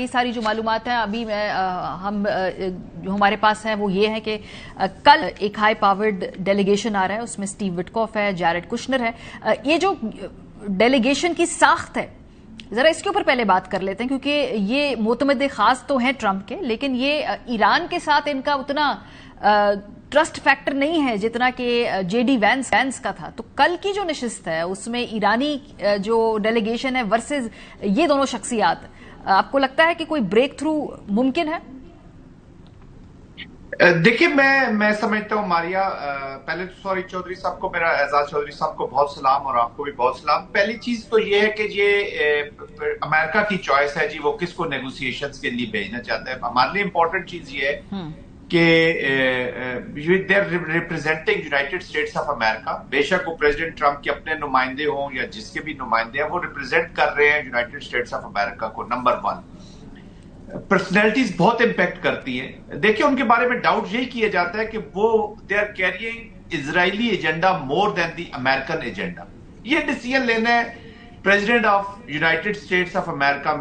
अभी सारी जो मालूमात हैं अभी जो हमारे पास है वो ये है कि कल एक हाई पावर्ड डेलीगेशन आ रहा है, उसमें स्टीव विटकॉफ है, जैरेड कुशनर है। ये जो डेलीगेशन की साख्त है, जरा इसके ऊपर पहले बात कर लेते हैं, क्योंकि ये मोतमद खास तो हैं ट्रंप के, लेकिन ये ईरान के साथ इनका उतना ट्रस्ट फैक्टर नहीं है जितना कि जेडी वैंस का था। तो कल की जो नशिस्त है उसमें ईरानी जो डेलीगेशन है वर्सेस ये दोनों शख्सियात, आपको लगता है कि कोई ब्रेक थ्रू मुमकिन है? देखिए, मैं समझता हूँ मारिया, पहले तो सॉरी चौधरी साहब को, मेरा एजाज चौधरी साहब को बहुत सलाम और आपको भी बहुत सलाम। पहली चीज तो ये है कि ये अमेरिका की चॉइस है जी, वो किसको नेगोशिएशंस के लिए भेजना चाहता है। हमारे लिए इंपॉर्टेंट चीज ये है कि they are representing United States of America. बेशक वो प्रेसिडेंट ट्रंप के अपने नुमाइंदे हों या जिसके भी नुमाइंदे हैं, वो रिप्रेजेंट कर रहे हैं यूनाइटेड स्टेट्स ऑफ अमेरिका को। नंबर वन, पर्सनैलिटीज बहुत इंपैक्ट करती है। देखिए, उनके बारे में डाउट यही किया जाता है कि वो they are carrying Israeli agenda more than the American agenda. ये डिसीजन लेना है president of United States of America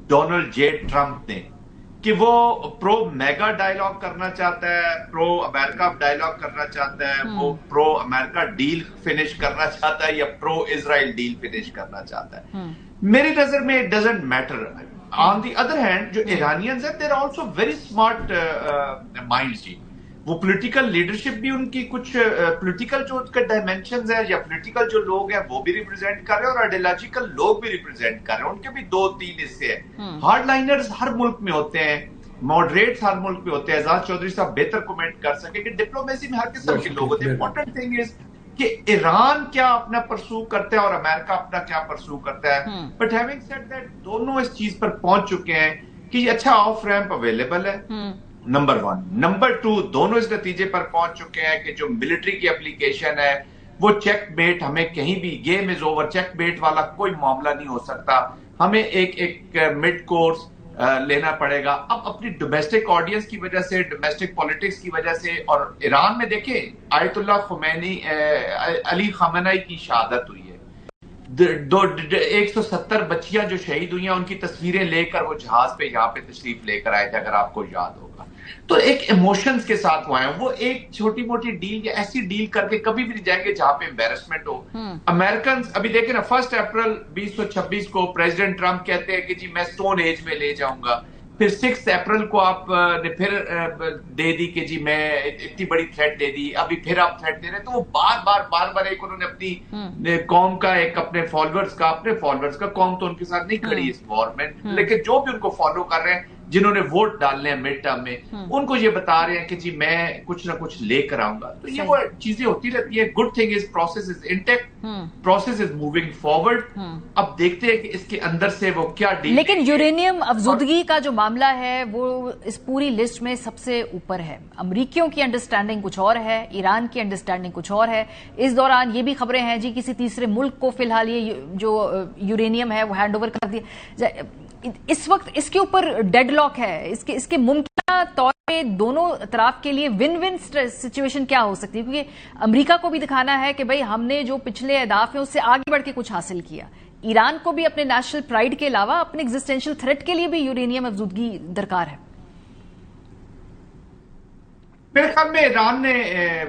Donald J Trump ने, कि वो प्रो मेगा डायलॉग करना चाहता है, प्रो अमेरिका डायलॉग करना चाहता है, वो प्रो अमेरिका डील फिनिश करना चाहता है या प्रो इजराइल डील फिनिश करना चाहता है। मेरी नजर में it doesn't matter. On the other hand, जो ईरानियंस हैं, देर आल्सो वेरी स्मार्ट माइंड्स जी। वो पॉलिटिकल लीडरशिप भी उनकी कुछ पॉलिटिकल जो उसके डायमेंशंस है या पॉलिटिकल जो लोग हैं वो भी रिप्रेजेंट कर रहे हैं और आइडियोलॉजिकल लोग भी रिप्रेजेंट कर रहे हैं। उनके भी 2-3 हिस्से हैं। हार्डलाइनर्स हर मुल्क में होते हैं, मॉडरेट्स हर मुल्क में होते हैं। एजाज चौधरी साहब बेहतर कमेंट कर सके कि डिप्लोमेसी में हर किस्म के लोग होते हैं। इंपॉर्टेंट थिंग इज कि ईरान क्या अपना परसू करता है और अमेरिका अपना क्या परसू करता है। बट हैविंग सेड दैट, दोनों इस चीज पर पहुंच चुके हैं कि अच्छा ऑफ रैंप अवेलेबल है, नंबर वन। नंबर टू, दोनों इस नतीजे पर पहुंच चुके हैं कि जो मिलिट्री की एप्लीकेशन है वो चेकमेट, हमें कहीं भी गेम इज ओवर, चेकमेट वाला कोई मामला नहीं हो सकता। हमें एक मिड कोर्स लेना पड़ेगा। अब अपनी डोमेस्टिक ऑडियंस की वजह से, डोमेस्टिक पॉलिटिक्स की वजह से, और ईरान में देखें आयतुल्लाह खुमैनी, अली खamenei की शहादत हुई है। 170 बच्चियां जो शहीद हुई हैं, उनकी तस्वीरें लेकर वो जहाज पे यहाँ पे तशरीफ लेकर आए थे, अगर आपको याद होगा। तो एक इमोशंस के साथ वो आए। वो एक छोटी मोटी डील या ऐसी डील करके कभी भी नहीं जाएंगे जहां पे एम्बेरसमेंट हो। अमेरिकन अभी देखे ना, 1 अप्रैल 2026 को प्रेसिडेंट ट्रंप कहते हैं कि जी मैं स्टोन एज में ले जाऊंगा। फिर 6 अप्रैल को आप ने फिर दे दी कि जी मैं इतनी बड़ी थ्रेट दे दी, अभी फिर आप थ्रेट दे रहे हैं। तो वो बार बार एक उन्होंने अपनी कौम का, एक अपने फॉलोअर्स का, कौम तो उनके साथ नहीं खड़ी इस वॉर में, लेकिन जो भी उनको फॉलो कर रहे हैं, जिन्होंने वोट डालने हैं मिड टर्म में, उनको ये बता रहे हैं कि जी मैं कुछ ना कुछ लेकर आऊंगा। तो ये वो चीजें होती रहती है। Good thing is process is intact, process is moving forward. अब देखते हैं कि इसके अंदर से वो क्या डील। लेकिन यूरेनियम अफजूदगी का जो मामला है वो इस पूरी लिस्ट में सबसे ऊपर है। अमरीकियों की अंडरस्टैंडिंग कुछ और है, ईरान की अंडरस्टैंडिंग कुछ और है। इस दौरान ये भी खबरें हैं जी किसी तीसरे मुल्क को फिलहाल ये जो यूरेनियम है वो हैंड ओवर कर दिया। इस वक्त इसके ऊपर डेडलॉक है। इसके मुमकिन तौर पे दोनों तरफ के लिए विन विन सिचुएशन क्या हो सकती है? क्योंकि अमेरिका को भी दिखाना है कि भाई हमने जो पिछले अहदाफ हैं उससे आगे बढ़ के कुछ हासिल किया। ईरान को भी अपने नेशनल प्राइड के अलावा अपने एग्जिस्टेंशियल थ्रेट के लिए भी यूरेनियम अफजूदगी दरकार है। मेरे ख्याल में ईरान ने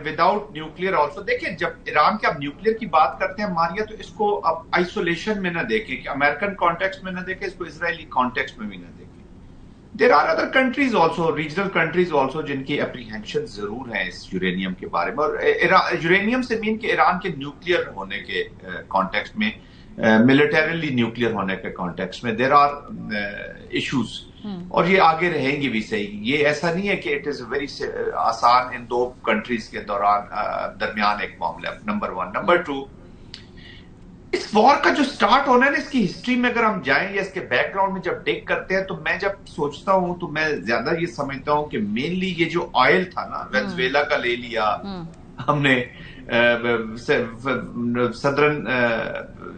विदाउट न्यूक्लियर ऑल्सो, देखिए जब ईरान के अब न्यूक्लियर की बात करते हैं मारिया, तो इसको अब आइसोलेशन में ना देखें कि अमेरिकन कॉन्टेक्स्ट में ना देखें, इसको इजरायली कॉन्टेक्स्ट में भी ना देखें। There are other countries also, regional countries also, जिनकी एप्रीहेंशन जरूर है इस यूरेनियम के बारे में। और यूरेनियम से मीन कि ईरान के न्यूक्लियर होने के कॉन्टेक्स्ट में, मिलिटरीली न्यूक्लियर होने के कॉन्टेक्स्ट में देयर आर इश्यूज, और ये आगे रहेंगी भी। सही, ये ऐसा नहीं है कि इट इज वेरी आसान इन दो कंट्रीज के दरमियान एक मामला। Number one. नंबर टू, इस वॉर का जो स्टार्ट होना है ना, इसकी हिस्ट्री में अगर हम जाएं या इसके बैकग्राउंड में जब डिग करते हैं, तो मैं जब सोचता हूं तो मैं ज्यादा ये समझता हूं कि मेनली ये जो ऑयल था ना, वेनेजुएला का ले लिया हमने, सदर्न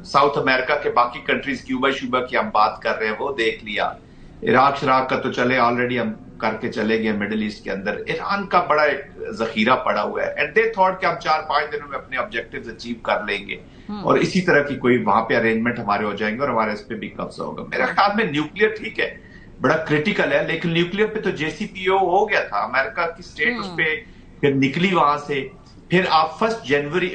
साउथ अमेरिका के बाकी कंट्रीज, क्यूबा श्यूबा की हम बात कर रहे हैं, वो देख लिया। इराक शराक का तो चले ऑलरेडी हम करके चले गए मिडिल ईस्ट के अंदर। ईरान का बड़ा एक जखीरा पड़ा हुआ है, एंड दे थॉट कि हम 4-5 दिनों में अपने ऑब्जेक्टिव्स अचीव कर लेंगे और इसी तरह की कोई वहां पे अरेंजमेंट हमारे हो जाएंगे और हमारे इस पे भी कब्जा होगा। मेरे ख्याल में न्यूक्लियर ठीक है, बड़ा क्रिटिकल है। लेकिन न्यूक्लियर पे तो JCPOA हो गया था, अमेरिका की स्टेट उस पे फिर निकली वहां से। फिर आप 15 जनवरी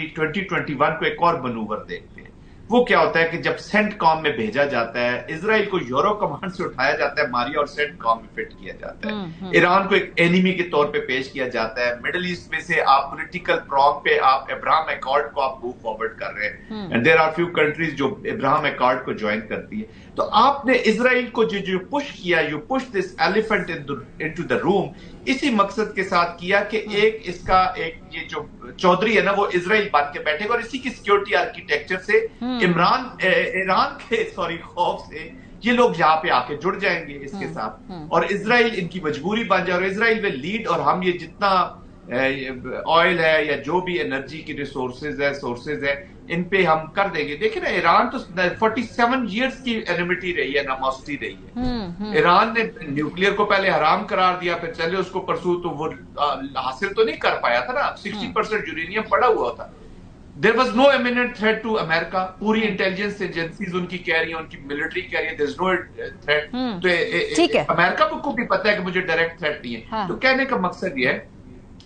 2021 को एक और मनूवर देखते हैं। वो क्या होता है कि जब सेंटकॉम में भेजा जाता है, इजराइल को यूरो कमांड से उठाया जाता है मारिया और सेंटकॉम में फिट किया जाता है। ईरान को एक एनिमी के तौर पे पेश किया जाता है। मिडिल ईस्ट में से आप पॉलिटिकल प्रॉन्ग पे आप अब्राहम अकॉर्ड को आप मूव फॉरवर्ड कर रहे हैं, and there are few countries जो अब्राहम अकॉर्ड को ज्वाइन करती है। तो आपने इजराइल को जो पुश किया, you push this elephant into the room, इसी मकसद के साथ किया कि एक इसका एक ये जो चौधरी है ना, वो इजराइल बन के बैठेगा और इसी की सिक्योरिटी आर्किटेक्चर से ईरान के खौफ से ये लोग यहाँ पे आके जुड़ जाएंगे इसके साथ, और इजराइल इनकी मजबूरी बन जाए और इजराइल विल लीड, और हम ये जितना ऑयल है या जो भी एनर्जी की सोर्सेज है इन पे हम कर देंगे। देखिए ना, ईरान तो 47 इयर्स की एनिमिटी रही है, नमोस्ती रही है। ईरान ने न्यूक्लियर को पहले हराम करार दिया, फिर चले उसको परसू तो वो हासिल तो नहीं कर पाया था ना। 60% यूरेनियम पड़ा हुआ था। There was no imminent threat to America. पूरी इंटेलिजेंस एजेंसीज उनकी कह रही है, उनकी मिलिट्री कह रही है देयर इज नो थ्रेट। तो अमेरिका को भी पता है कि मुझे डायरेक्ट थ्रेट नहीं है। तो कहने का मकसद ये है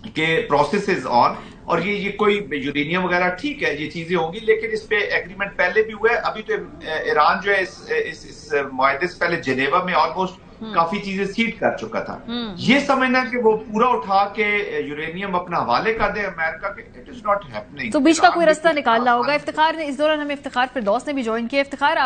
कि प्रोसेस इज ऑन, और ये कोई यूरेनियम वगैरह ठीक है, ये चीजें होंगी, लेकिन इस पे एग्रीमेंट पहले भी हुआ है। अभी तो ईरान जो है इस मुआहदे से पहले जिनेवा में ऑलमोस्ट काफी चीजें सीट कर चुका था। ये समझना कि वो पूरा उठा के यूरेनियम अपना हवाले कर दे अमेरिका के, इट इज नॉट हैपनिंग। तो बीच का कोई रास्ता निकालना होगा। इफ्तिखार ने इस दौरान हमें इफ्तिखार फिरदौस ने भी ज्वाइन किया। इफ्तिखार,